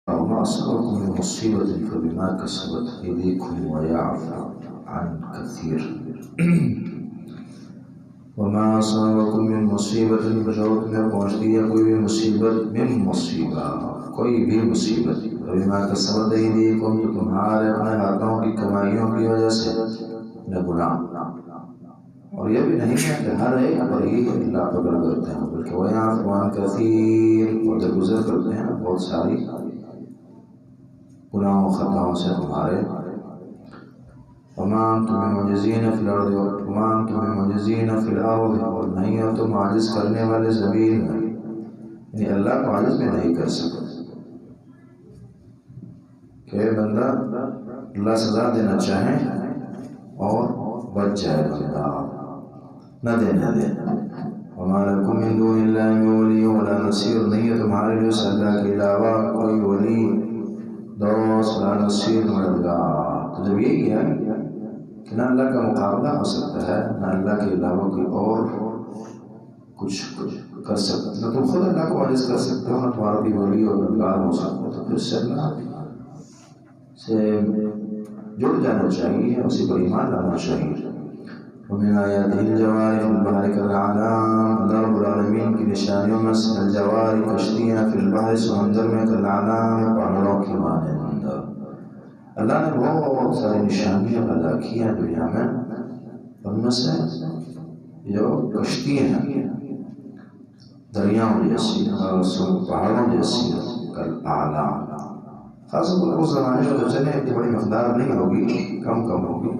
وما أصابكم من مصيبة فبما كسبت أيديكم ويعفو عن كثير وما أصابكم من مصیبت بشوق میں پہنچتی ہے کوئی بھی مصیبت من مصیبت کوئی بھی مصیبت فبما كسبت أيديكم تو تمہارے اپنے ہاتھوں کی کمائیوں کی وجہ سے نہ گناہ اور یہ بھی نہیں ہے کہ ہر ایک پر ہی اللہ قبول کرتے ہیں بلکہ ويعفو عن كثير اور درگزر کرتے ہیں بہت ساری گناہوں و خطاؤں سے تمہارے وما انتم بمعجزین فی الارض وما انتم بمعجزین فی الارض اور نہیں ہو تم عاجز کرنے والے زمین میں یعنی اللہ کو عاجز میں نہیں کر سکتے کہ بندہ اللہ سزا دینا چاہیں اور بچ جائے بندہ نہ دے وما لکم من دون اللہ من ولی ولا نصیر نہیں ہے تمہارے لیے اللہ کے علاوہ کوئی ولی دوست لا نصیر مددگار تو جب یہی ہے کہ نہ اللہ کا مقابلہ ہو سکتا ہے نہ اللہ کے علاوہ کوئی اور کچھ کر سکتا نہ تم خود اللہ کو عاجز کر سکتے ہو نہ تمہارا بھی ولی اور مددگار ہو سکتا تو پھر سے اللہ سے جڑ جانا چاہیے اسی پر ایمان لانا چاہیے ومن آیاتہ الجوار فی البحر کالأعلام اللہ رب العالمین کی نشانیوں میں سے الجوار کشتیاں فی البحر سمندر میں کالأعلام پہاڑوں کی مانند اللہ نے بہت ساری نشانیاں ادا کی ہیں دنیا میں ان میں سے جو کشتیاں ہیں دریاؤں جیسی اور پہاڑوں جیسی کالأعلام خاص طور پر اس زمانے میں تو چلے اتنی بڑی مقدار نہیں ہوگی کم ہوگی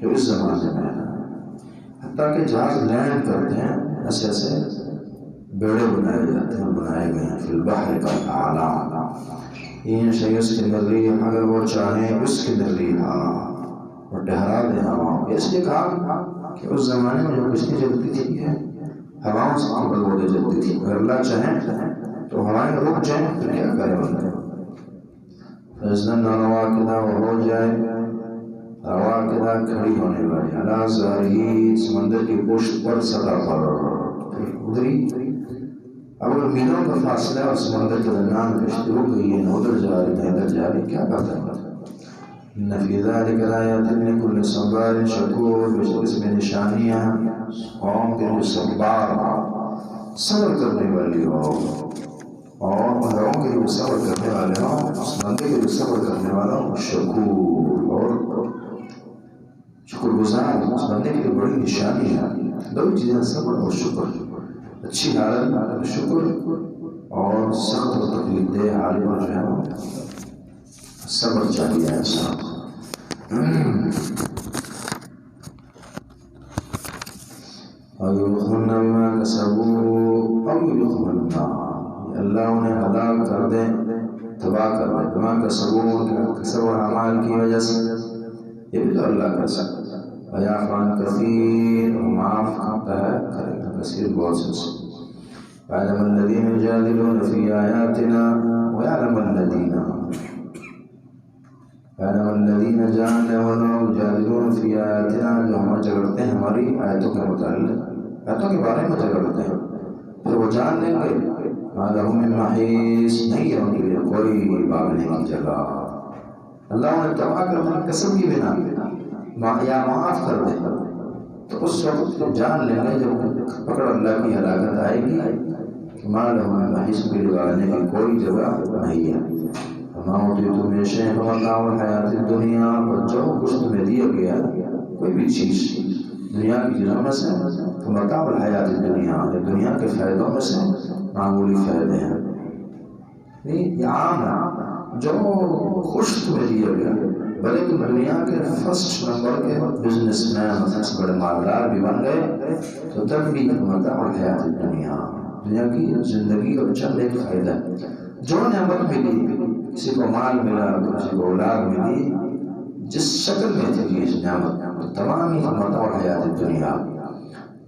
جو اس زمانے میں ہے حتیٰ کہ جہاز لینڈ کرتے ہیں ایسے ایسے بیڑے بنائے جاتے ہیں بنائے گئے ہیں فی البحر کالأعلام این شیئس کے نری اگر وہ چاہیں اس کے نری اور ٹہرا دیں ہواؤں اس لیے کہا کہ اس زمانے میں جو کشتی چلتی تھی ہواؤں سے بدبودے چلتی تھی اگر اللہ چاہیں تو ہوائیں رک جائیں تو کیا کرے بندے فَإِذْنَا رَوَاكِدَ وہ ہو جائے رواقدہ کھڑی ہونے والی علی ظاہری سمندر کی پشت پر سطح پر ادھری اب اگر میلوں کا فاصلہ اور سمندر کے درمیان کشتی رک گئی ہے ادھر جا رہی ادھر جا رہی کیا پتہ ان فی ذلک لآیات لکل صبار شکور اس میں نشانیاں قوم کے جو صبار صبر کرنے والی ہو اور پہاڑوں کے جو صبر کرنے والے ہوں سمندر کے جو صبر کرنے والا ہوں شکور اور شکر گزار اس بندے کی بڑی نشانی ہے دو چیزیں صبر اور شکر اچھی حالت شکر اور سخت و تکلیف دہ حال پر جو ہے صبر چاہیے ایسا اور یدخلن بما کسبوا او یدخلن اللہ انہیں ہلاک کر دے تباہ کر دے بما کسبوا کسب اعمال کی وجہ سے یہ بھی تو اللہ کر سکتا ہے ویعفو عن کثیر معاف کرتا ہے کرے گا کثیر بہت سے وَيَعْلَمَ الَّذِينَ يُجَادِلُونَ فِي آيَاتِنَا وَيَعْلَمَ الَّذِينَ يُجَادِلُونَ فِي آيَاتِنَا جو ہم جھگڑتے ہیں ہماری آیتوں کے متعلق آیتوں کے بارے میں جھگڑتے ہیں پھر وہ جان لیں گے مَا لَهُم مِّن مَّحِيصٍ نہیں ہے ان کے لیے کوئی بھاگنے کی جگہ اللہ انہیں تباہ کر دیں قسم کی بنا یا معاف کر دے تو اس وقت جان لیں گے جب پکڑ اللہ کی ہلاکت آئے گی کہ ماں لہم من محیص کی لگانے کی کوئی جگہ نہیں ہے وما اوتیتم من شیء فمتاع الحیات الدنیا اور جو کچھ تمہیں دیا گیا کوئی بھی چیز دنیا کی چیزوں میں سے فمتاع الحیات الدنیا دنیا کے فائدوں میں سے معمولی فائدے ہیں یہ عام ہے جو خوش تمہیں دیا گیا بھلے کہ دنیا کے فرسٹ نمبر کے بزنس مین سب سے بڑے مالدار بھی بن گئے تو تب بھی متاع الحیات دنیا کی زندگی اور چند ایک فائدہ جو نعمت ملی کسی کو مال ملا کسی کو اولاد ملی جس شکل میں تھی اس نعمت تمام ہی متاع الحیات دنیا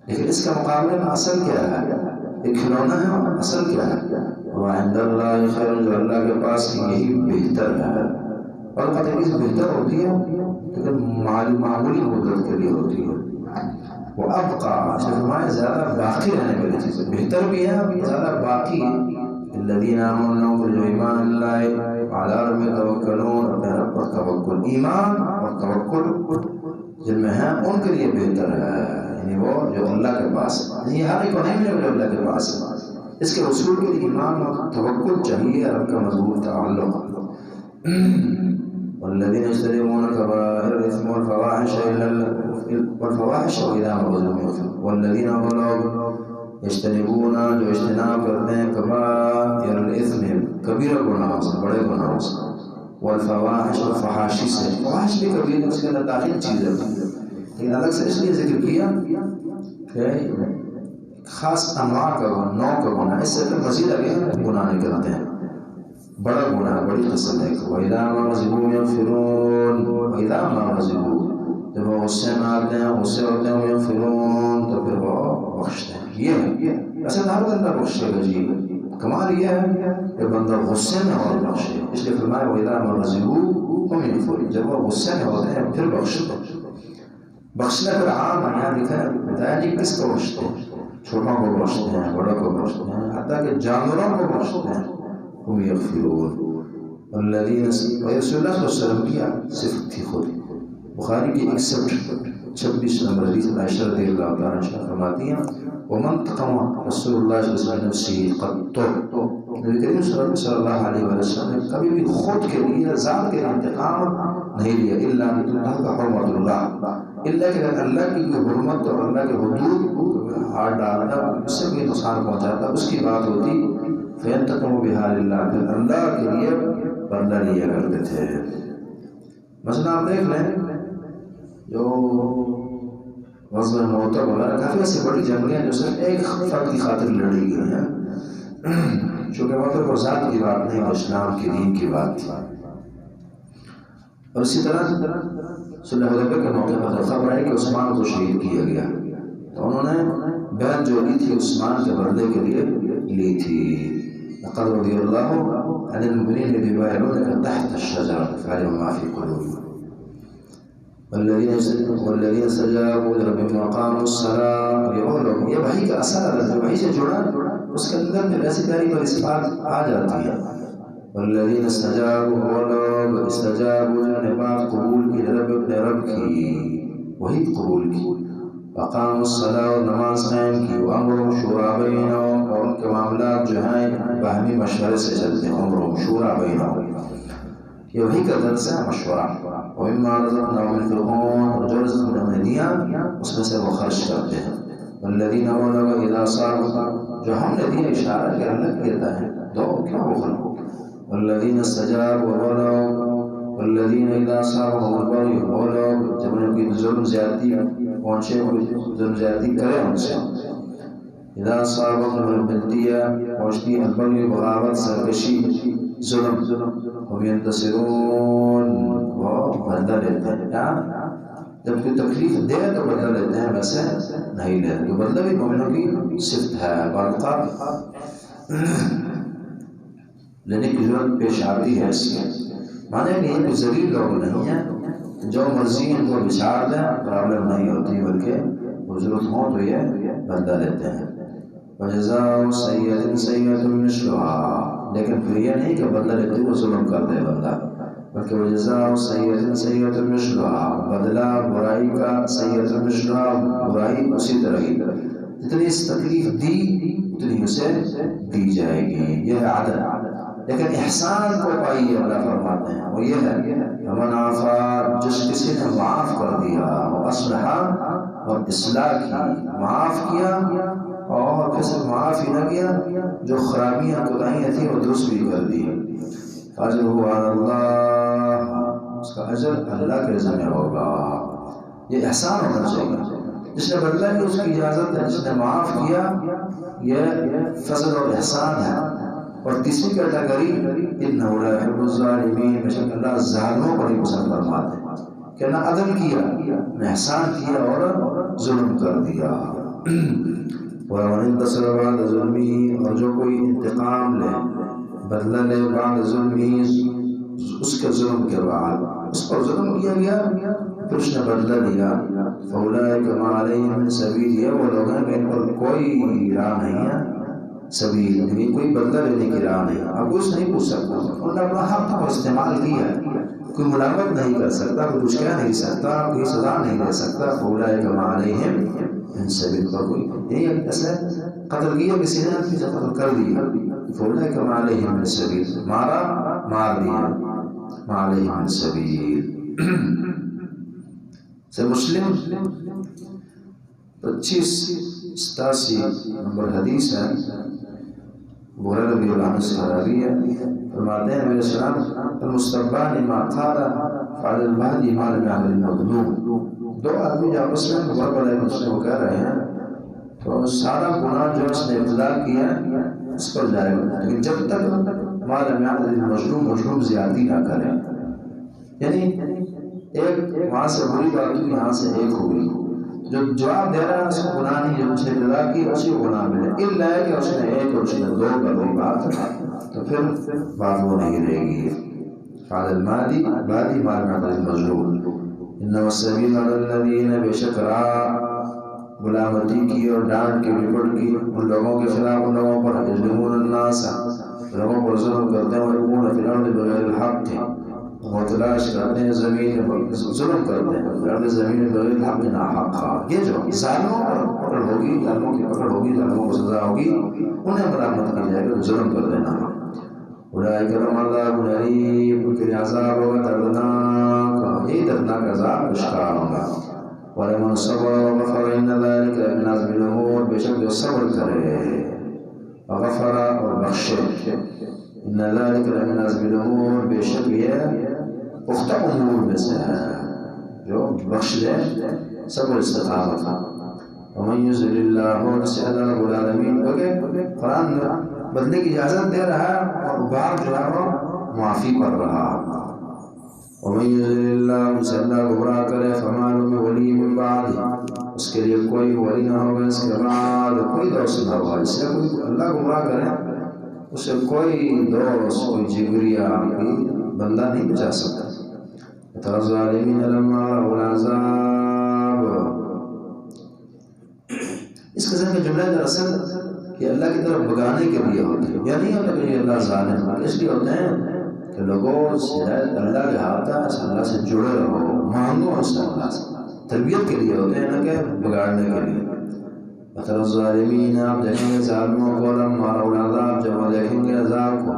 لیکن اس کا مقابلے میں اصل کیا ہے ایک کھلونا ہے اور اصل کیا ہے وعند اللہ خیر جو اللہ کے پاس یہی بہتر ہے اور قطعی بہتر ہوتی ہے لیکن معمولی مدت کے لیے ہوتی ہے وہ ابقا فرمائے زیادہ باقی رہنے والی چیز بہتر بھی ہے زیادہ باقی الذین آمنوا جو ایمان لائے علی رب یتوکلون، اپنے رب پر توکل، ایمان اور توکل جن میں ہے ان کے لیے بہتر ہے، یعنی وہ جو اللہ کے پاس ہے، یہ ہر ایک کو نہیں ملے جو اللہ کے پاس ہے، اس کے رسول کے لیے ایمان اور توکل چاہیے، رب کا مضبوط تعلق۔ والذین یجتنبون کبائر الاثم والفواحش وإذا ما غضبوا هم يغفرون، والذین وہ لوگ یجتنبون جو اجتناب کرتے ہیں کبائر الاثم کبیرہ گناہوں سے، بڑے گناہوں سے، والفواحش اور فحاشی سے، فحاش بھی کبیر اس کے اندر داخل چیز ہے، لیکن الگ سے اس لیے ذکر کیا کہ خاص انواع کا نوع کا گناہ، اس سے پھر مزید آگے گناہ نہیں کرتے ہیں، بڑا گناہ، بڑی قسم ہے۔ وَإِذَا مَا غَضِبُوا يَغْفِرُونَ، وَإِذَا مَا غَضِبُوا، جب وہ غصے میں آتے ہیں، غصے ہوتے ہیں، يَغْفِرُونَ تو پھر وہ بخشتے ہیں۔ یہ ایسے ہر بندہ بخشے گا، جی کمال یہ ہے کہ بندہ غصے میں اور بخشے، اس لیے فرمایا وَإِذَا مَا غَضِبُوا هُمْ يَغْفِرُونَ، جب وہ غصے میں ہوتے ہیں پھر بخشتے ہیں۔ بخشنا پھر عام ہے، یہاں لکھا ہے بتایا نہیں کس کو بخشتے ہیں، چھوٹوں کو بخشتے ہیں، بڑوں کو بخشتے ہیں، حتیٰ کہ جانوروں کو بخشتے ہیں۔ ہم یغفرون والذین، رسول اللہ صلی اللہ علیہ وسلم کی صفت تھی خود، بخاری کی 61-26 نمبر حدیث عائشہ رضی اللہ تعالیٰ عنہ فرماتی ہیں ومن تقم رسول اللہ صلی اللہ علیہ وسلم قط، نبی کریم صلی اللہ علیہ وسلم نے کبھی بھی خود کے لیے، ذات کے انتقام نہیں لیا، الا کا حرمت اللہ، اللہ کہ اللہ کی حرمت اور اللہ کے حدود کو ہاتھ ڈالنا، اس سے بھی نقصان پہنچاتا، اس کی بات ہوتی فَيَنْتَقِمُ بِهَا لِلَّهِ، پھر اللہ کے لیے بدلہ لیا کرتے تھے۔ مثلا آپ دیکھ لیں جو غزوہ موتا وغیرہ، کافی ایسی بڑی جنگیں جو صرف ایک فرد کی خاطر لڑی گئی ہیں، چونکہ وہاں پر ذات کی بات نہیں، اسلام کی دین کی بات تھی۔ اور اسی طرح صلح حدیبیہ کے موقع پر خبر آئی کہ عثمان کو شہید کیا گیا، تو انہوں نے بیعت جو لی تھی عثمان کے بدلے کے لیے لی تھی، لقد رضی اللہ عن المؤمنین اذ یبایعونک تحت الشجرۃ فعلم ما فی قلوبہم والذین استجابوا لربہم وأقاموا الصلاۃ، یہ وہ لوگ، یہ وحی کا اثر ہے، جو وحی سے جڑا اس کے اندر پھر ایسی پیاری پر صفات آ جاتی ہے۔ والذین استجابوا، وہ لوگ استجابوا جنہوں نے بات قبول کی، رب کی وحی قبول کی، وأقاموا الصلاۃ اور نماز قائم کی، وأمرهم شورى بینہم اور ان کے معاملات جو ہیں باہمی مشورے سے چلتے ہیں، امرهم شورى بینہم، یہ وحی کا درس ہے، مشورہ۔ ومما رزقناهم ينفقون، اور جو رزق ہم نے دیا اس میں سے وہ خرچ کرتے ہیں۔ والذین وہ لوگ اذا صابوا، جو ہم نے دیا اشارہ کہ اللہ کہتا ہے دو کیا بخل۔ والذین استجابوا، وہ لوگ، والذین اذا صابهم البغي، وہ لوگ جب ان کی ظلم زیادتی پہنچے، ظلم زیادتی کرے ان سے، اذا صابهم البغي پہنچتی البغي بغاوت، سرکشی، ظلم، ہم ینتصرون، وہ بدلہ لیتے ہیں، جب کوئی تکلیف دے تو بدلہ لیتے ہیں، ویسے نہیں لیتے، تو بدلہ بھی مومنوں کی صفت ہے، بعض لینے کی ضرورت پیش آتی ہے۔ اس کے معنی کہ یہ کوئی ذلیل لوگ نہیں ہیں، جو مرضی ان کو بچھاڑ دیں پرابلم نہیں ہوتی، بلکہ وہ ضرورت ہو تو یہ بدلہ لیتے ہیں۔ وَجَزَاءُ سَيِّئَةٍ سَيِّئَةٌ مِثْلُهَا، لیکن پھر یہ نہیں کہ بدلہ لیتے وہ ظلم کر دے بندہ، بلکہ وَجَزَاءُ سَيِّئَةٍ سَيِّئَةٌ مِثْلُهَا، بدلہ برائی کا، سیئۃ مثلها، برائی اسی طرح ہی، جتنی اس تکلیف دی اتنی اسے دی جائے گی، یہ ہے عدل۔ لیکن احسان کو پائیے اللہ فرماتے ہیں، وہ یہ ہے فمن عفا، جس کسی نے معاف کر دیا، واصلح اور اصلاح کی، معاف کیا اور پھر صرف معاف ہی نہ کیا، جو خرابیاں کوتاہیاں تھیں وہ درست بھی کر دی، فاجرہ علی اللہ، اس کا اجر اللہ کے ذمہ ہوگا۔ یہ احسان ہونا چاہیے، جس نے بدلہ کی اس کی اجازت ہے، جس نے معاف کیا یہ فضل اور احسان ہے۔ اور تیسری کیٹیگری انہ لا یحب الظالمین، بے شک اللہ ظالموں کو نہیں پسند فرماتے ہیں، کہ نہ عدل کیا، نہ احسان کیا اور ظلم کر دیا۔ وَمَنِ انتَصَرَ بَعْدَ ظُلْمِهِ، اور جو کوئی انتقام لے، بدلہ لے بعد ظلمه، اس کے ظلم کے بعد، اس پر ظلم کیا گیا پھر اس نے بدلہ لیا، فَأُولَٰئِكَ مَا عَلَيْهِم مِّن سَبِيلٍ، یہ وہ لوگ ہیں کہ ان پر کوئی راہ نہیں ہے سبیل، یعنی کوئی بدلہ لینے کی راہ نہیں. اب کچھ نہیں پوچھ سکتا، انہوں نے اپنا حق کو استعمال کیا ہے. کوئی ملامت نہیں کر سکتا، کوئی کچھ کہہ نہیں سکتا، کوئی سزا نہیں دے سکتا. فَأُولَٰئِكَ مَا عَلَيْهِم مِّن سَبِيلٍ. پر کوئی یہی ایسے قتل کیا کسی نے، کسی قتل کر دیا. فَأُولَٰئِكَ مَا عَلَيْهِم مِّن سَبِيلٍ، مارا مار دیا، مَا عَلَيْهِم مِّن سَبِيلٍ. سے مسلم 2587 نمبر حدیث ہے. بخاری رضی اللہ عنہ سے راوی ہے، فرماتے ہیں میرے سلام المستبان ما قال فعل المهدی ما لم يعمل المظلوم. دو آدمی جو آپس میں مقابلہ ایک دوسرے کو کہہ رہے ہیں تو سارا گناہ جو اس نے ابتدا کیا اس پر جائے گا، لیکن جب تک ما لم يعمل المظلوم، مظلوم زیادتی نہ کرے. یعنی ایک وہاں سے بری بات ہوئی، یہاں سے ایک ہوئی، جو جواب دے رہا ہے اس کو گناہ نہیں، جو اس نے ابتدا کی اسی کو گناہ ملے. الا ہے کہ اس نے ایک اور اس نے دو کر دی بات، تو پھر بات وہ نہیں رہے گی. فعل المادی بادی مال معطل المظلوم. انما السبیل علی الذین، بے شک راہ غلامتی کی اور ڈانٹ کی ڈپٹ کی ان لوگوں کے خلاف، ان لوگوں پر یظلمون الناس، لوگوں پر ظلم کرتے ہیں، ويبغون فی الارض بغیر الحق، وہ تلاش کرتے ہیں زمین پر ظلم کرتے ہیں، پھر زمین بغیر الحق ناحق. یہ جو ظالموں پر پکڑ ہوگی، ظالموں کی پکڑ ہوگی، ظالموں کو سزا ہوگی، انہیں ملامت کی جائے گا ظلم کر دینا. اولئک لهم عذاب الیم، ان کے لیے عذاب ہوگا دردناک، یہی دردناک عذاب اشکار ہوگا. ولمن صبر وغفر ان ذلک لمن عزم الامور، بے شک جو صبر کرے وغفر اور بخشے، ان ذلک لمن عزم الامور، بے شک یہ پختہ امور میں سے ہے، جو بخش دے صبر استقامت. ومن یضلل اللہ، سے اللہ رب العالمین کو قرآن بدلنے کی اجازت دے رہا ہے اور بار جو ہے وہ معافی پڑ رہا. ومن یضلل اللہ، سے اللہ گمراہ کرے، فما له من ولی من بعد، اس کے لیے کوئی ولی نہ ہوگا اس کے بعد، کوئی دوست نہ ہوگا. اس سے کوئی اللہ گمراہ کرے اسے کوئی دوست، کوئی جگریا بندہ نہیں بچا سکتا. ترى الظالمین لما رأوا العذاب، اس قسم کے جملے دراصل یہ اللہ کی طرف بگانے کے لیے ہوتے ہیں. یعنی ہوتا کہ یہ اللہ ظالم ہے، اس لیے ہوتے ہیں کہ لوگوں سے اللہ کے ہاتھ ہے، اللہ سے جڑے رہو، مانگو اس سے، اللہ سے تربیت کے لیے ہوتے ہیں، نہ کہ بگاڑنے کے لیے. ترى الظالمین، آپ دیکھیں گے ظالموں کو، لما رأوا العذاب، جب وہ دیکھیں گے عذاب کو،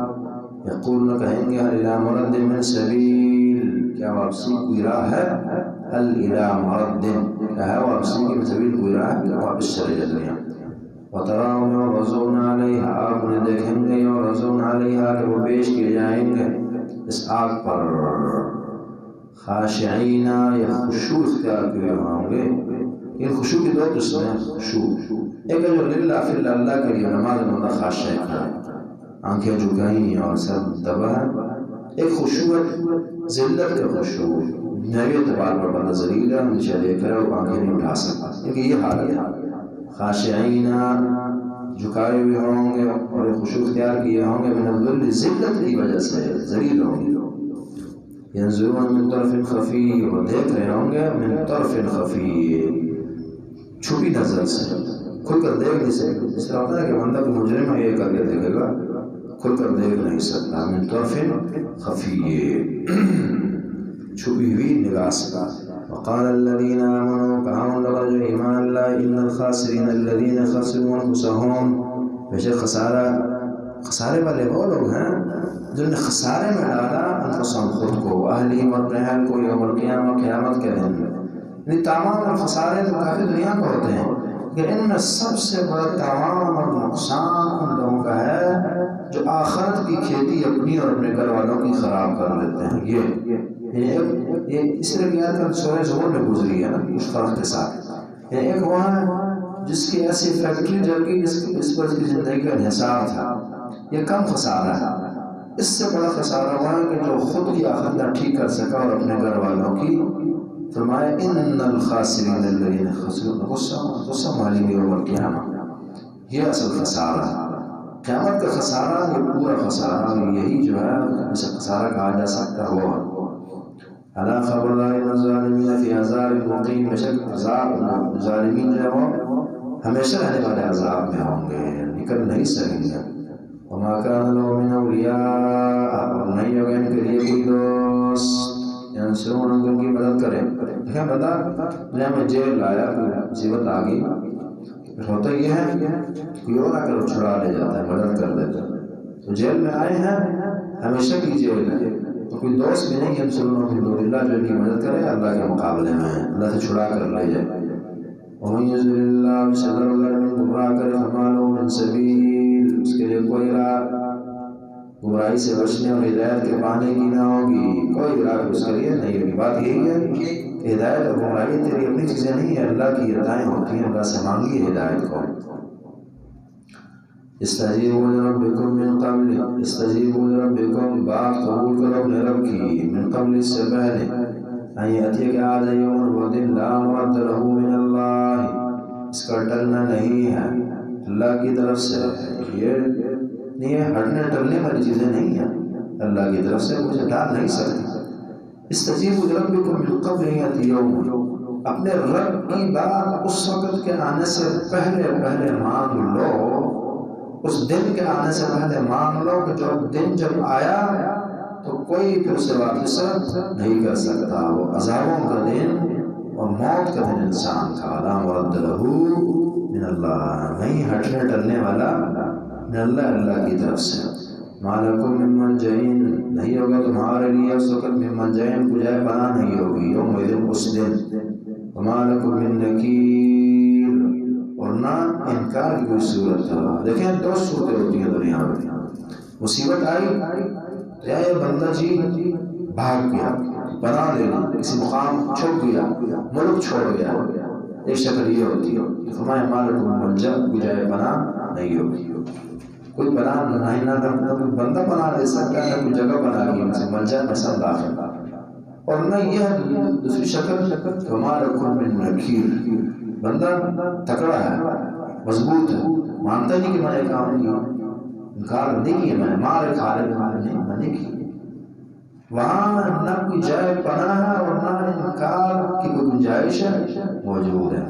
یقولون، کہیں گے، هل إلی مرد من سبیل، کیا واپسی کوئی راہ ہے؟ هل إلی مرد، کیا ہے واپسی کی سبیل کوئی راہ ہے کہ واپس چلے جاتے ہیں. وتراهم يعرضون عليها، آپ انہیں دیکھیں گے، يعرضون عليها کہ وہ پیش کیے جائیں گے اس آگ پر، خاشعین، یا خشوع اختیار کیے ہوں گے. ان خشوع کی دو قسمیں، خشوع ایک ہے جو للہ فی اللہ کے لیے نماز میں بندہ خاشع ہے، آنکھیں جھکائیں اور سر دبا ہے. ایک خشوع ذلت کے خشوع، دنیاوی اعتبار پر بندہ ذلیل ہے، نیچے دیکھ رہا ہے، وہ آنکھیں نہیں اٹھا سکتا، کیونکہ یہ حالت ہے. خاشعین، جھکائے ہوئے ہوں گے اور خشوع اختیار کیے ہوں گے، من الذل، ذلت کی وجہ سے ذلیل ہوں گے. ینظرون من طرف خفی، وہ دیکھ رہے ہوں گے، من طرف خفی، چھپی نظر سے، کھل کر دیکھ نہیں سکتے. اس طرح ہوتا ہے کہ بندہ کو مجرم ہے، یہ کر کے دیکھے گا، کھل کر دیکھ نہیں سکتا. من طرف خفی، چھپی ہوئی نگاہ سے. وقال الذين آمنوا، کہا ان لوگوں جو ایمان لائے، ان الخاسرین الذين خسروا انفسهم، بے شک خسارے والے وہ لوگ ہیں جنہوں نے خسارے میں ڈالا انفسهم، خود کو، اہلہم، اپنے اہل کو، یوم القیامہ، قیامت کے دن. یعنی تمام خسارے تو کافی دنیا کو ہوتے ہیں، لیکن ان میں سب سے بڑا تمام اور نقصان ان لوگوں کا ہے جو آخرت کی کھیتی اپنی اور اپنے گھر والوں کی خراب کر لیتے ہیں. یہ اس طرح کی آیت سورہ زمر میں گزری ہے نا، اس فرق کے ساتھ. ایک وہ ہے جس کی ایسی فیکٹری جل گئی جس پر اس کی زندگی کا انحصار تھا، یہ کم خسارہ ہے. اس سے بڑا خسارہ ہوا ہے کہ جو خود کی آخرت ٹھیک کر سکا اور اپنے گھر والوں کی. فرمایا ان الخاسرین الذین خسروا انفسهم یوم القیامہ، یہ اصل خسارہ ہے. قیامت کا خسارہ، یہ پورا خسارہ، یہی جو ہے اسے خسارہ کہا جا سکتا ہے. وہ الا خبردار ان الظالمین فی عذاب مقیم، بے شک عذاب ظالمین جو ہے وہ ہمیشہ رہنے والے عذاب میں ہوں گے. نکل نہیں سکیں گے. وما كان له من اولیاء، اور نہیں ہوگا ان کے لیے کوئی دوست ینصرون ان کی مدد کرے. دیکھیں بندہ دنیا میں جیل لایا، مصیبت آ گئی، ہوتا یہ ہے کوئی اور آ کر چھڑا لے جاتا ہے، مدد کر دیتا ہے. تو جیل میں آئے ہیں ہمیشہ کی جیل ہے، تو کوئی دوست بھی نہیں ینصرون من دون اللہ جو ان کی مدد کرے اللہ کے مقابلے میں، اللہ سے چھڑا کر لے جائے. ومن يضلل الله فسيضل له من گمراہ کرے فما له من سبیل، اس کے لیے کوئی راہ گمراہی سے بچنے اور ہدایت کے پانے کی نہ ہوگی، کوئی راہ اس کے لیے نہیں ہوگی. بات یہی ہے کہ ہدایت اور گمراہی تیری اپنی چیزیں نہیں ہیں، اللہ کی عطائیں ہوتی ہیں، اللہ سے مانگی ہدایت کو. استجیبوا لربکم من قبل، استجیبوا لربکم، بات قبول کرو اپنے رب کی، من قبل اس سے پہلے، ان یأتی کہ آ جائے یوم وہ دن لا مرد له من اللہ، اس کا ٹلنا نہیں ہے اللہ کی طرف سے. یہ ہٹنے ٹلنے والی چیزیں نہیں ہیں، اللہ کی طرف سے مجھے ڈال نہیں سکتی. استجیبوا لربکم من قبل ان یأتی یوم، اپنے رب کی بات اس وقت کے آنے سے پہلے مان لو، اس دن کے آنے سے پہلے مان لو کہ جو دن جب آیا تو کوئی پھر سے واپس نہیں کر سکتا. وہ عذابوں کا دن اور موت کا دن انسان کا، لا مرد له من اللہ، نہیں ہٹنے ٹلنے والا من اللہ، اللہ کی طرف سے. ما لکم من ملجئین، نہیں ہوگا تمہارے لیے اس وقت من ملجئین، کو جائے پناہ نہیں ہوگی، یوم دن اس دن. وما لکم من نکیر، اور نہ انکار کی کوئی صورت. دیکھیں دو صورتیں ہوتی ہیں دنیا میں، مصیبت آئی یا یہ بندہ جی بھاگ گیا، پناہ لے لی، کسی مقام چھپ گیا، ملک چھوڑ گیا، ایک شکل یہ ہوتی ہے. فرمایا مالک ملجا، بجائے پناہ نہیں ہوگی، کوئی پناہ نہیں، نہ بندہ پناہ لے سکتا ہے، نہ کوئی جگہ بنا لی ملجا میں سب داخل. اور نہ یہ دوسری شکل مالک من نکیر، بندہ تکڑا ہے، مضبوط ہے، مانتا نہیں کہ میں نے کام نہیں کیا، انکار نہیں کیا، میں نے مار کھا رہے میں نے کی. وہاں نہ کوئی جائے پناہ ہے اور نہ انکار کی کوئی گنجائش موجود ہے.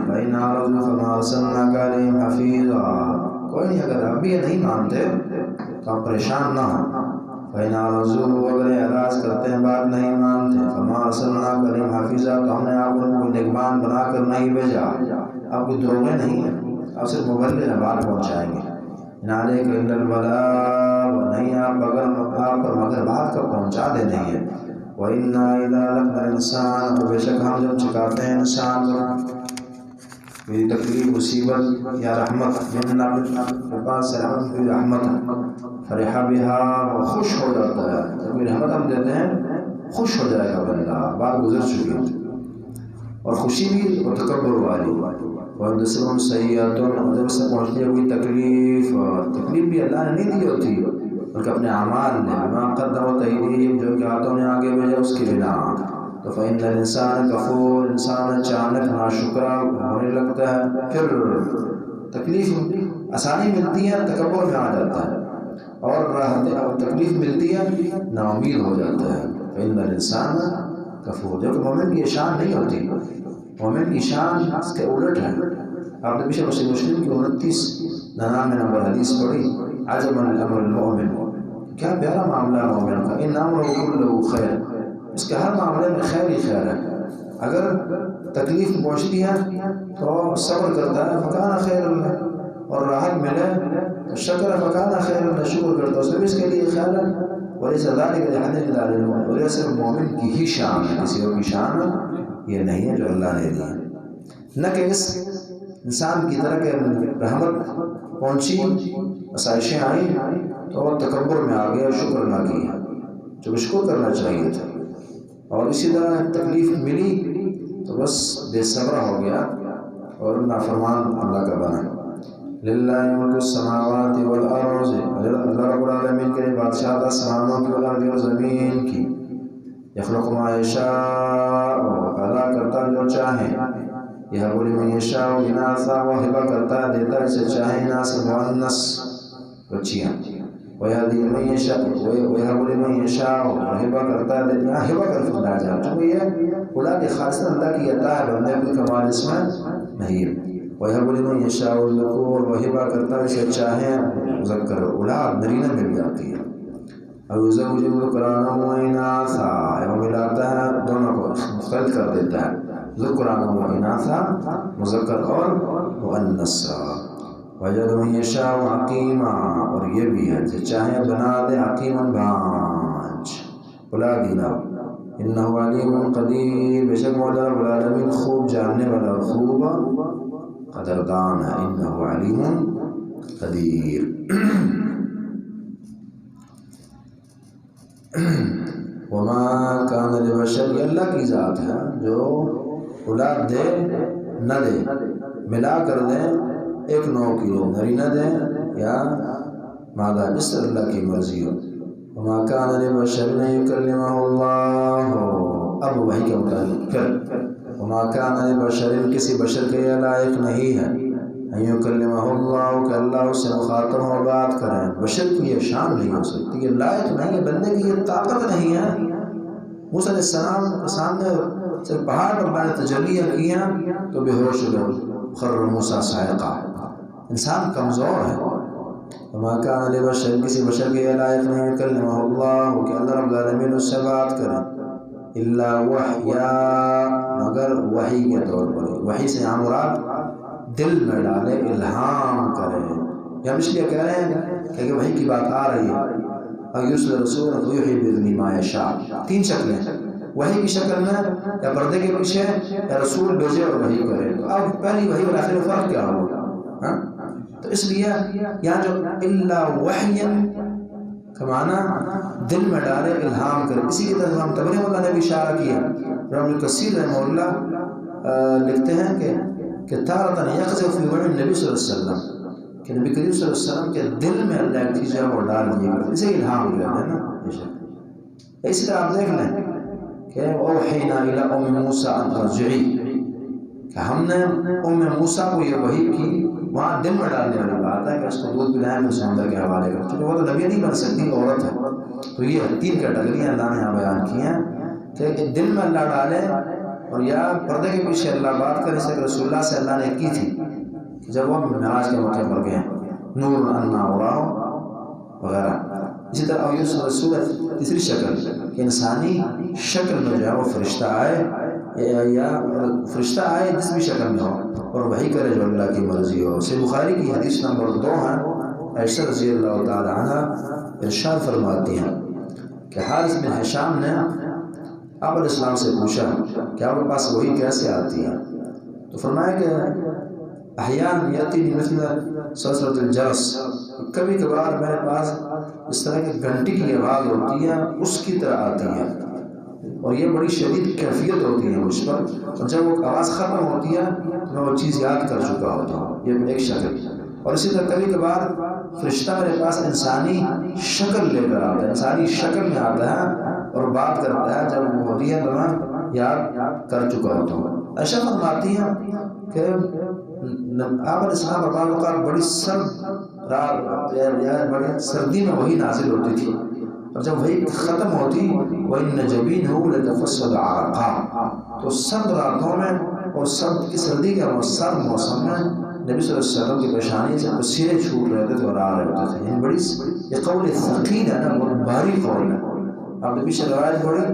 فَإِنْ أَعْرَضُوا فَمَا أَرْسَلْنَاكَ عَلَيْهِمْ حَفِيظًا، کوئی نہیں، اگر اب بھی یہ نہیں مانتے تو آپ پریشان نہ ہوں. فَإِنْ أَعْرَضُوا، اگر اعراض کرتے ہیں بات نہیں مانتے، فَمَا أَرْسَلْنَاكَ عَلَيْهِمْ حَفِيظًا، تو ہم نے آپ کو نگہبان بنا کر نہیں بھیجا، آپ کو دروغے نہیں ہیں، آپ صرف مبلغ ہیں، بات پہنچائیں گے. إِنْ عَلَيْكَ إِلَّا الْبَلَاغُ، نہیں آپ مگر بات کا پہنچا دینے ہیں. وَإِنَّا إِذَا أَذَقْنَا الْإِنسَانَ، اور بے شک ہم جب چکاتے ہیں انسان کو میری تکلیف مصیبت یا رحمت، منا کے پاس سے رحمت، فرح بها، وہ خوش ہو جاتا ہے. جب رحمت ہم دیتے ہیں خوش ہو جائے گا بندہ، بات گزر چکی ہے. اور خوشی بھی اور تکبر والی. اور دوسروں سیئاتوں، جب سے پہنچتی ہے کوئی تکلیف، اور تکلیف بھی اللہ نے نہیں دی ہوتی بلکہ اپنے اعمال نے، بما قدمت ایدیہم، جو کہ ہاتھوں نے آگے بھیجا اس کی بنا. تو فإن الانسان کفور، انسان اچانک ناشکرا ہونے لگتا ہے، پھر تکلیف آسانی ملتی ہے تکبر میں آ جاتا ہے، اور تکلیف ملتی ہے نا امید ہو جاتا ہے. فإن الانسان کفور، جو کہ مومن کی شان نہیں ہوتی، مومن کی شان اس کے الٹ ہے. آپ نے پیچھے مسلم کی 29 نمبر حدیث پڑھی، عجبا لامر المؤمن، کیا پیارا معاملہ ہے مومن کا. ان امرہ کلہ خیر، اس کے ہر معاملے میں خیر ہی خیر ہے. اگر تکلیف پہنچتی ہے تو صبر کرتا ہے، فکان خیر اللہ، اور راحت ملے تو شکر، فکان خیر اللہ، شکر کرتا ہے، اس میں بھی اس کے لیے خیر ہے. ولیس ذلک لأحد الا للمؤمن، اور یہ صرف مومن کی ہی شان ہے، کسی اور کی شان یہ نہیں ہے جو اللہ نے دی. نہ کہ اس انسان کی طرح کہ رحمت پہنچی، آسائشیں آئیں تو تکبر میں آ گیا، شکر نہ کیا جو شکر کرنا چاہیے تھا. اور اسی طرح تکلیف ملی تو بس بے صبر ہو گیا اور نافرمان اللہ کا بنا. للہ ملک السماوات والارض، اللہ رب العالمین کے بادشاہ آسمانوں کی والارض اور زمین کی. یخلق ما یشاء، پیدا کرتا جو چاہے، یہب لمن یشاء اناثا، وہ ہبہ کرتا ہے دیتا اسے چاہے اناث مؤنث بچیاں. ویہدی من یشاء، ویہب لمن یشاء، ہبہ کرتا ہے دیتا، ہبہ کرتا ہے جاتا. تو یہ خدا کی خاص اللہ کی عطا ہے، بندے کوئی کمال اس میں نہیں ہے. وَيَهَبُ لِمَن يَشَاءُ الذُّكُورَ، وہبہ کرتا ہے اسے چاہے مذکر اولاد نرینہ مل جاتی ہے. اور يُزَوِّجُ الذُّكْرَانَ وَإِنَاثًا، وہ ملاتا ہے دونوں کو مختلط کر دیتا ہے، ذکران و اناثا مذکر اور مؤنث. وَيَجْعَلُ مَن يَشَاءُ عَقِيمًا، اور یہ بھی ہے جو چاہے بنا دے عقیما بانج اولادینا. انہ علیم قدیر، بے شک مولا رب العالمین خوب جاننے والا خوب قدردان ہے. انہ علیم قدیر. وما کان لبشر، یہ اللہ کی ذات ہے جو اولاد دے نہ دے، ملا کر دے ایک نوع کی نرینہ دے یا مادہ، جس سے اللہ کی مرضی ہو. وما کان لبشر ان یکلمہ اللہ، اب وحی کے متعلق پھر وما کان لبشر، کسی بشر کے یہ لائق نہیں ہے ان یکلمہ اللہ کہ اللہ اس سے مخاطب ہو بات کریں. بشر کی یہ شان نہیں ہو سکتی، یہ لائق نہیں ہے، بندے کی یہ طاقت نہیں ہے. موسیٰ علیہ السلام کے سامنے سے پہاڑ پر اللہ نے تجلیہ کیا تو بے ہوش ہو گئے، خر موسیٰ صاعقہ. انسان کمزور ہے. وما کان لبشر، کسی بشر کے یہ لائق نہیں یکلمہ اللہ کہ اللہ رب العالمین اس سے بات کریں، الا وحیا، مگر وحی کے طور پر. وحی سے یہاں مراد دل میں ڈالے، الہام کرے. یا ہم اس لیے کہہ رہے ہیں کہ وحی کی بات آ رہی ہے. اور یرسل رسول یوحی باذنہ ما یشاء، تین شکلیں، وحی کی شکل میں یا پردے کے پیچھے یا رسول بھیجے اور وحی کرے. تو اب پہلی وحی اور آخری فرق کیا ہوگا؟ تو اس لیے یہاں جو الا وحیا کا معنی دل میں ڈالے، الہام کرے. اسی کی طرح ہم تبری مولا نے بھی اشارہ کیا. ابن کثیر رحمہ اللہ لکھتے ہیں کہ تارۃ یقذف فی روع النبی صلی اللہ علیہ وسلم، کہ نبی کریم صلی اللہ علیہ وسلم کے دل میں اللہ ایک چیز ہے وہ ڈال دیے گا، اسے الہام کہتے ہیں نا. اسی طرح آپ دیکھ لیں کہ اوحینا الی ام موسیٰ ان ارجعی، کہ ہم نے ام موسیٰ کو یہ وحی کی. وہاں دل میں ڈالنے والی بات ہے کہ اس کو دودھ پلائیں پھر سمندر کے حوالے کر، چونکہ وہ تو نبی نہیں بن سکتی، عورت ہے. تو یہ تین کیٹیگریاں اللہ نے یہاں بیان کی ہیں کہ دل میں اللہ ڈالے اور یا پردے کے پیچھے اللہ بات کرے، جیسے کہ رسول اللہ سے اللہ نے کی تھی جب وہ معراج کے موقع پر گئے، نور انا اراہ وغیرہ. اسی طرح یوسف رسول تیسری شکل کہ انسانی شکل میں جو ہے وہ فرشتہ آئے یا فرشتہ آئے جس بھی شکل میں ہو اور وحی کرے جو اللہ کی مرضی ہو. صحیح بخاری کی حدیث نمبر 2 ہے. عائشہ رضی اللہ تعالی عنہ ارشاد فرماتی ہیں کہ حارث بن ہشام نے آپ علیہ السلام سے پوچھا کہ آپ کے پاس وحی کیسے آتی ہے؟ تو فرمایا کہ احیان یاتی مثل سلسلۃ الجرس، کبھی کبھار میرے پاس اس طرح کی گھنٹی کی آواز ہوتی ہے، اس کی طرح آتی ہے، اور یہ بڑی شدید کیفیت ہوتی ہے مجھ پر، اور جب وہ آواز ختم ہوتی ہے تو میں وہ چیز یاد کر چکا ہوتا ہوں. یہ ایک شکل. اور اسی طرح کبھی کبھار فرشتہ میرے پاس انسانی شکل لے کر آتا ہے، انسانی شکل میں آتا ہے اور بات کرتا ہے، جب وہ ہوتی ہے تو میں یاد کر چکا ہوتا ہوں. عائشہ فرماتی ہے کہ آپ علیہ السلام پر بعض اوقات بڑی سرد رات یا بڑی سردی میں وہی نازل ہوتی تھی، اور جب وہی ختم ہوتی وَإِنَّ جَبِينَهُ لَتَفَصَّدُ عَرَقًا، تو سرد راتوں میں اور سردی کے سرد موسم میں نبی صلی اللہ علیہ وسلم کی پیشانی سے پسینے چھوٹ رہے تھے اور آ رہے ہوتے تھے. یعنی بڑی یہ قول ثقیل ہے نا، بہت بھاری قول ہے. آپ نے پیچھے روایت پڑھی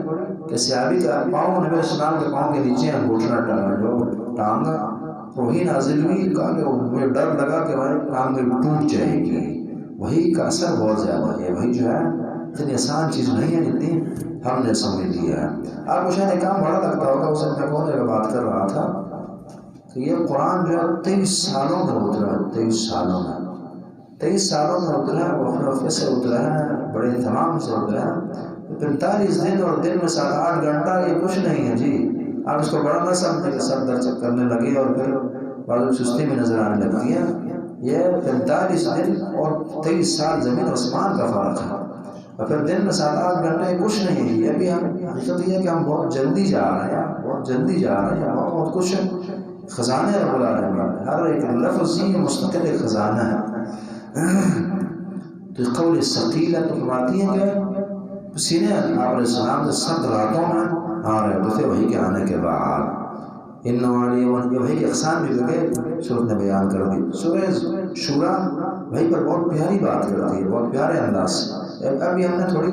کہ صحابی کا پاؤں نبی علیہ السلام کے پاؤں کے نیچے انگوٹھنا ٹانگا، وہی نازل ہوئی، کہا کہ مجھے ڈر لگا کہ ہماری ٹانگ میں ٹوٹ جائے گی. وہی کا اثر بہت زیادہ ہے. وہی جو ہے اتنی آسان چیز نہیں ہے جتنی ہم نے سمجھ لیا ہے. آپ کو شاید ایک کام بڑا لگتا ہوگا، اس میں کون جگہ بات کر رہا تھا کہ یہ قرآن جو ہے 23 سالوں میں اترا ہے. 23 سالوں میں اترا ہے، وقفے سے اترا ہے، بڑے اہتمام سے اترا ہے. 45 دن اور دن میں 7-8 گھنٹہ یہ کچھ نہیں ہے جی. آپ اس کو بڑا نہ سمجھیں کہ سر درد کرنے لگے اور پھر بعض سستی میں نظر آنے لگتی ہے. یہ 45 دن اور 23 سال زمین و آسمان کا فرق ہے. اور پھر دن میں 7-8 گھنٹے کچھ نہیں ہے. یہ بھی حقیقت یہ ہے کہ ہم بہت جلدی جا رہے ہیں، بہت کچھ خزانے رب العالمین، ہر ایک لفظ ہی مستقل ایک خزانہ ہے. تو قول ثقیل ہے. تو فرماتی ہیں کہ پسینے آپ علیہ السلام سے سرد راتوں میں آ رہے ہوتے تھے وہی کے آنے کے بعد. ان والی وحی کی اقسام بھی بغیر سورت نے بیان کر دی. سورہ شورا وحی پر بہت پیاری بات کرتی ہے، بہت پیارے انداز سے. ابھی ہم نے تھوڑی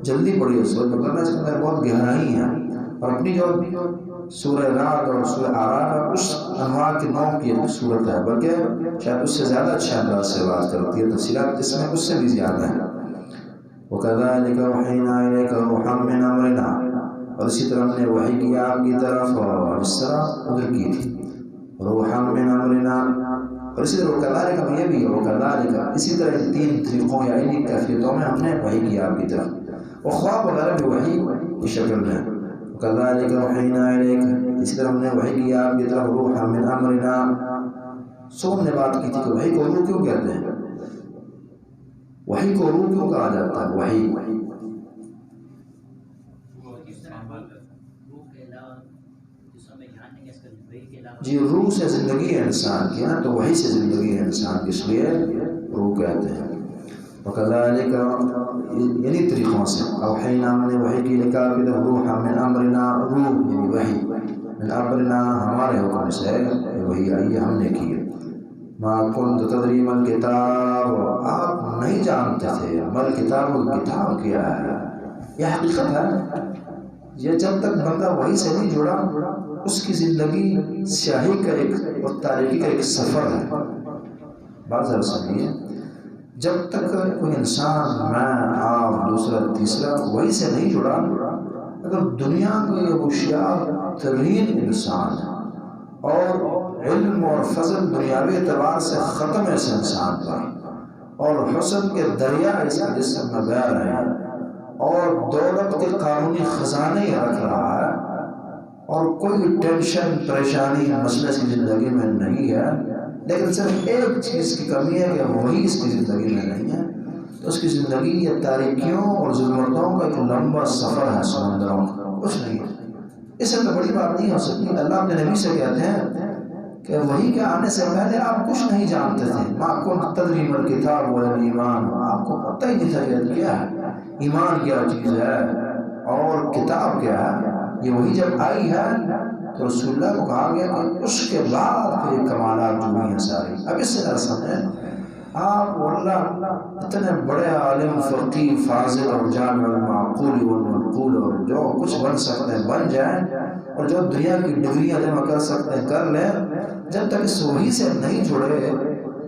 جلدی پڑھی ہے سورت بقرہ، اس کے اندر بہت گہرائی ہے. اور اپنی جو سورہ رعد اور سورہ اعراف اس انواع کے نوع کی صورت ہے، بلکہ شاید اس سے زیادہ اچھے انداز سے بات کرتی ہے. تفصیلات اس میں اس سے بھی زیادہ ہیں. وَكَذَلِكَ أَوْحَيْنَا إِلَيْكَ رُوحًا مِّنْ أَمْرِنَا، اور اسی طرح ہم نے وحی کیا آپ کی طرف، اور اس طرح ادھر کی تھی روحًا مِّنْ أَمْرِنَا. اور اسی طرح وَكَذَلِكَ میں یہ بھی ہے وَكَذَلِكَ، اسی طرح تین طریقوں یا انہی کیفیتوں میں ہم نے وحی کیا آپ کی طرف. اور خواب وغیرہ بھی وحی کی شکل میں. وَكَذَلِكَ أَوْحَيْنَا إِلَيْكَ، اسی طرح ہم نے وحی کیا آپ کی طرف روحًا مِّنْ أَمْرِنَا. سو ہم نے بات کی تھی کہ وحی کو روح کیوں کہتے ہیں، وحی کو روح کیوں کہا جاتا ہے. وحی جی روح سے زندگی ہے انسان کی نا، تو وحی سے زندگی ہے انسان کی، اس لیے روح کہتے ہیں. وَكَذَلِكَ یعنی طریقوں سے اوحینا ہم نے وحی کی لکھا کی طرف روحا من امرنا، روح یعنی وحی من امرنا ہمارے حکم سے وحی آئی ہم نے کی. ما كنت تدری ما الکتاب، آپ نہیں جانتے تھے ما الکتاب، کتاب کیا ہے. یہ حقیقت ہے، یہ جب تک بندہ وحی سے نہیں جڑا اس کی زندگی سیاہی کا ایک اور تاریکی کا ایک سفر ہے. بات ذرا سنیے، جب تک کوئی انسان میں آپ دوسرا تیسرا وحی سے نہیں جڑا، اگر دنیا کا یہ ہوشیار ترین انسان اور علم اور فضل دنیاوی اعتبار سے ختم ہے اس انسان پر، اور حسن کے دریا اس کے جسم میں بہہ رہے ہیں، اور دولت کے قانونی خزانے رکھ رہا ہے، اور کوئی ٹینشن پریشانی مسئلہ اس کی زندگی میں نہیں ہے، لیکن صرف ایک چیز کی کمی ہے کہ وہی اس کی زندگی میں نہیں ہے، تو اس کی زندگی یہ تاریکیوں اور ظلمتوں کا ایک لمبا سفر ہے سمندروں کا، کچھ نہیں ہے. اس سے تو بڑی بات نہیں ہو سکتی. اللہ اپنے نبی سے کہتے ہیں کہ وحی کے آنے سے پہلے آپ کچھ نہیں جانتے تھے. ما كنت تدری ما الکتاب ولا الایمان، آپ کو پتہ ہی نہیں تھا کہ کیا ہے ایمان، کیا چیز ہے اور کتاب کیا ہے. یہ وحی جب آئی ہے تو رسول اللہ کو کہا گیا کہ اس کے بعد پھر یہ کمالات جو ہیں ساری. اب اس سے سمجھیں آپ واللہ اتنے بڑے عالم فقیہ فاضل اور جامع المعقول والمنقول، اور جو کچھ بن سکتے ہیں بن جائیں، اور جو دنیا کی ڈگریاں جمع کر سکتے ہیں کر لیں، جب تک اس وحی سے نہیں جڑے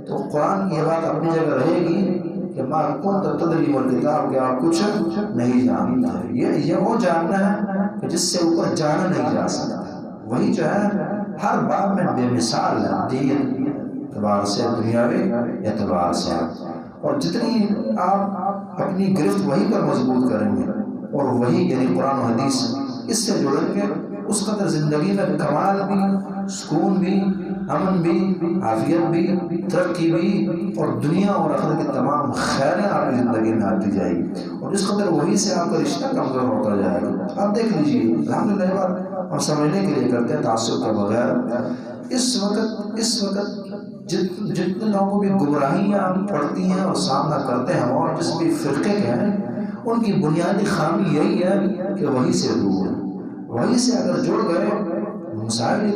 تو قرآن کی یہ بات اپنی جگہ رہے گی کہ ما كنت تدری ما الکتاب، کہ آپ کچھ نہیں جانتے. یہ وہ جاننا ہے کہ جس سے اوپر جانا نہیں جا سکتا. وہی جو ہے ہر بات میں بے مثال ہے، دین اعتبار سے دنیاوی اعتبار سے. اور جتنی آپ اپنی گرفت وہی پر مضبوط کریں گے اور وہی یعنی قرآن و حدیث اس سے جڑیں گے، اس قدر زندگی میں کمال بھی، سکون بھی، امن بھی، عافیت بھی، ترقی بھی، اور دنیا اور آخرت کی تمام خیریں آپ کی زندگی میں آتی جائے گی. اور اس قدر وہی سے آپ کا رشتہ کمزور ہوتا جائے گا. آپ دیکھ لیجیے الحمدللہ بات ہم سمجھنے کے لیے کرتے ہیں تعصب کے بغیر. اس وقت جتنے لوگوں کو بھی گمراہیاں پڑتی ہیں اور سامنا کرتے ہیں اور جس بھی فرقے کے ہیں، ان کی بنیادی خامی یہی ہے کہ وہی سے دور ہے. وہی سے اگر جڑ گئے مسائل ہی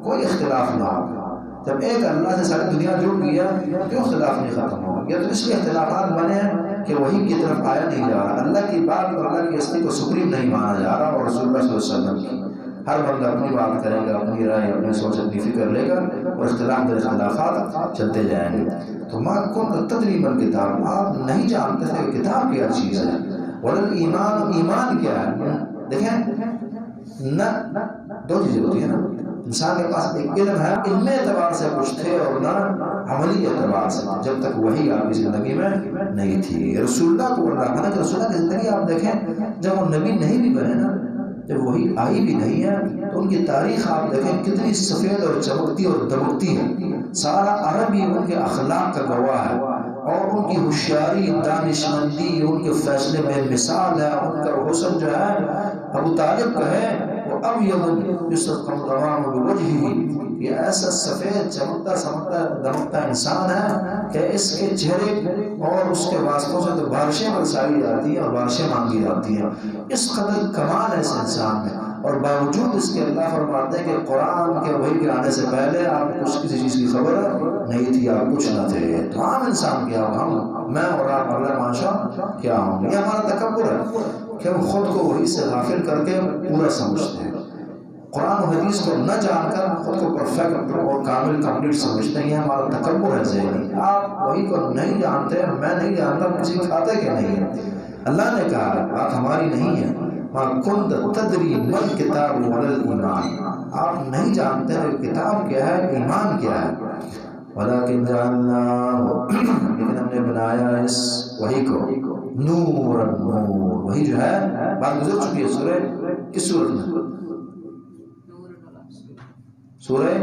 کوئی اختلاف نہ ہوگا. جب ایک اللہ سے ساری دنیا جڑ گیا تو اختلاف نہیں ختم ہوگا. یا تو اس لیے اختلافات بنے ہیں کہ وہی کی طرف آیا نہیں جا رہا، اللہ کی بات اور اللہ کی ہستی کو سپریم نہیں مانا جا رہا، اور رسول اللہ صلی اللہ علیہ وسلم کی ہر بندہ اپنی بات کرے گا، اپنی رائے، اپنی سوچ، اپنی فکر لے گا، اور اختلاف در اختلافات چلتے جائیں گے. تو ما كنت تدری ما الکتاب، آپ نہیں جانتے تھے کہ کتاب کیا چیز ہے. ولا الایمان، ایمان کیا ہے. دیکھیں نہ دو چیزیں ہوتی ہیں نا، انسان کے پاس ایک علم ہے، علم اعتبار سے کچھ تھے، اور نہ عملی اعتبار سے، جب تک وہی آپ کی زندگی میں نہیں تھی. رسول اللہ کو اللہ کہ رسول اللہ کی زندگی آپ دیکھیں، جب وہ نبی نہیں بھی بنے نا، جب وہی آئی بھی نہیں ہے، تو ان کی تاریخ آپ دیکھیں کتنی سفید اور چمکتی اور دمکتی ہے. سارا عرب ہی ان کے اخلاق کا گواہ ہے، اور ان کی ہوشیاری، دانشمندی، ان کے فیصلے بے مثال ہے. ان کا حسن جو ہے ابو طالب کا ہے، وہ ابیض یسرق الغمام بوجہہ، یہ ایسا سفید چمکتا سمکتا دمکتا انسان ہے کہ اس کے چہرے اور اس کے واسطوں سے تو بارشیں برسائی جاتی ہیں اور بارشیں مانگی جاتی ہیں. اس قدر کمال ہے اس انسان میں. اور باوجود اس کے اللہ فرماتے ہیں کہ قرآن کے وحی کے آنے سے پہلے آپ کچھ کسی چیز کی خبر نہیں تھی، آپ کچھ نہ تھے، تو عام انسان کیا ہوگا، ہم میں اور آپ اگلا معاشرہ کیا ہوں گے؟ یہ ہمارا تکبر ہے کہ ہم خود کو وحی سے غافل کر کے پورا سمجھتے ہیں، قرآن و حدیث کو نہ جان کر خود کو پرفیکٹ اور کامل کمپلیٹ سمجھتے ہیں، یہ ہمارا تکبر ہے ذہنی۔ آپ وحی کو نہیں جانتے، میں نہیں جانتا، کسی کھاتے کے نہیں ہے۔ اللہ نے کہا بات ہماری نہیں ہے، ما کنت تدری من کتاب ولا الایمان، آپ نہیں جانتے کتاب کیا ہے، ایمان کیا ہے، ولکن جعلناہ، لیکن ہم نے بنایا اس وحی کو نور، نور، وحی جو ہے بات گزر چکی ہے سورہ کس سورت میں؟ سورہ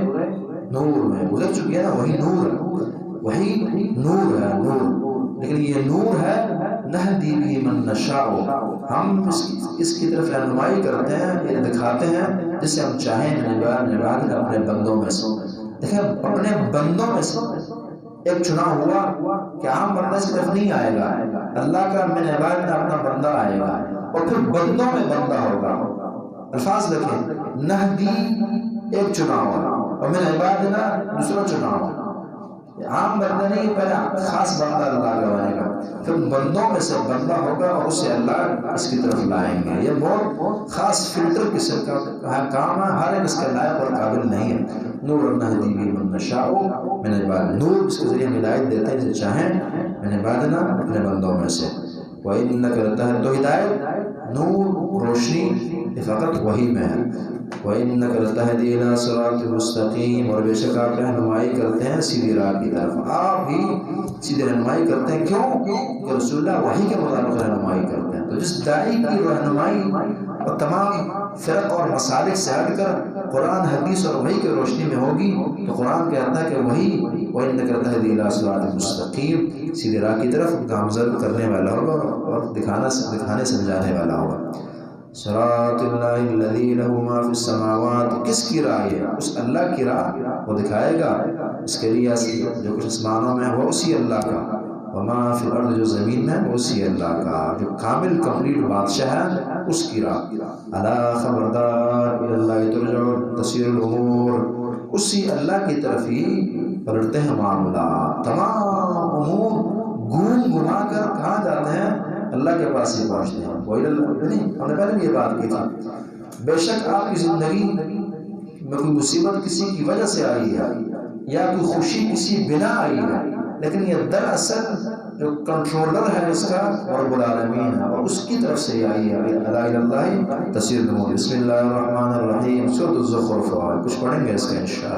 نور میں گزر چکی ہے نا، وہی نور ہے، وہی نور ہے، نور، لیکن یہ نور ہے نہدی بہ من نشاء، ہم اس کی طرف رہنمائی کرتے ہیں، یہ دکھاتے ہیں جسے ہم چاہیں نباد اپنے بندوں میں سے۔ دیکھیں اپنے بندوں میں سے ایک چنا ہوا کہ عام بندہ سے طرف نہیں آئے گا، اللہ کا من عباد اپنا بندہ آئے گا، اور پھر بندوں میں بندہ ہوگا۔ الفاظ دیکھیں، نہدی ایک چناؤ اور من عبادنا دوسرا چناؤ، عام بندہ نہیں، پہلے خاص بندہ اللہ کا بنے گا، پھر بندوں میں سے بندہ ہوگا اور اسے اللہ اس کی طرف لائیں گے۔ یہ بہت خاص فلٹر قسم کا کام ہے، ہر ایک اس کے لائق اور قابل نہیں ہے۔ نور نہدی بہ من نشاء من عبادنا، نور اس کے ذریعے ہم ہدایت دیتے ہیں جسے چاہیں من عبادنا اپنے بندوں میں سے۔ وَإِنَّكَ لَتَهْدِي، تو ہدایت نور روشنی یہ فقط وحی میں ہے۔ وَإِنَّكَ لَتَهْدِي إِلَىٰ صِرَاطٍ مُسْتَقِيمٍ، اور بے شک آپ رہنمائی کرتے ہیں سیدھی راہ کی طرف، آپ ہی سیدھی رہنمائی کرتے ہیں، کیوں کہ رسول اللہ وحی کے مطابق رہنمائی کرتے ہیں۔ تو جس داعی کی رہنمائی اور تمام فرق اور مسالک سے ہٹ کر قرآن حدیث اور وحی کی روشنی میں ہوگی تو قرآن کہتا ہے کہ وہی وَإِنَّكَ لَتَهْدِي إِلَىٰ صِرَاطٍ مُسْتَقِيمٍ، سیدھی راہ کی طرف گامزن کرنے والا ہوگا اور دکھانے سمجھانے والا ہوگا۔ صراط اللہ الذی لہ ما فی السماوات، کس کی راہ ہے؟ اس اللہ کی راہ وہ دکھائے گا، اس کے لیے جو کچھ آسمانوں میں ہے وہ اسی اللہ کا، وما فی الارض، جو زمین میں وہ اسی اللہ کا، جو کامل کمپلیٹ بادشاہ ہے اس کی راہ۔ الا خبردار الی اللہ ترجع تصیر الامور، اسی اللہ کی طرف ہی پلٹتے ہیں معاملات، تمام امور گھوم گھما کر کہاں جاتے ہیں؟ اللہ کے پاس ہی پہنچتے ہیں۔ وہی نہیں، ہم نے پہلے بھی یہ بات کی تھی، بے شک آپ کی زندگی میں کوئی مصیبت کسی کی وجہ سے آئی ہے یا کوئی خوشی کسی بنا آئی ہے، لیکن یہ دراصل جو کنٹرولر ہے اس کا رب العالمین ہے، اور اس کی طرف سے آئی ہے۔ الا الی اللہ تصیر الامور۔ بسم اللہ الرحمن الرحیم، سورۃ الزخرف، کچھ پڑھیں گے اس کا انشاءاللہ۔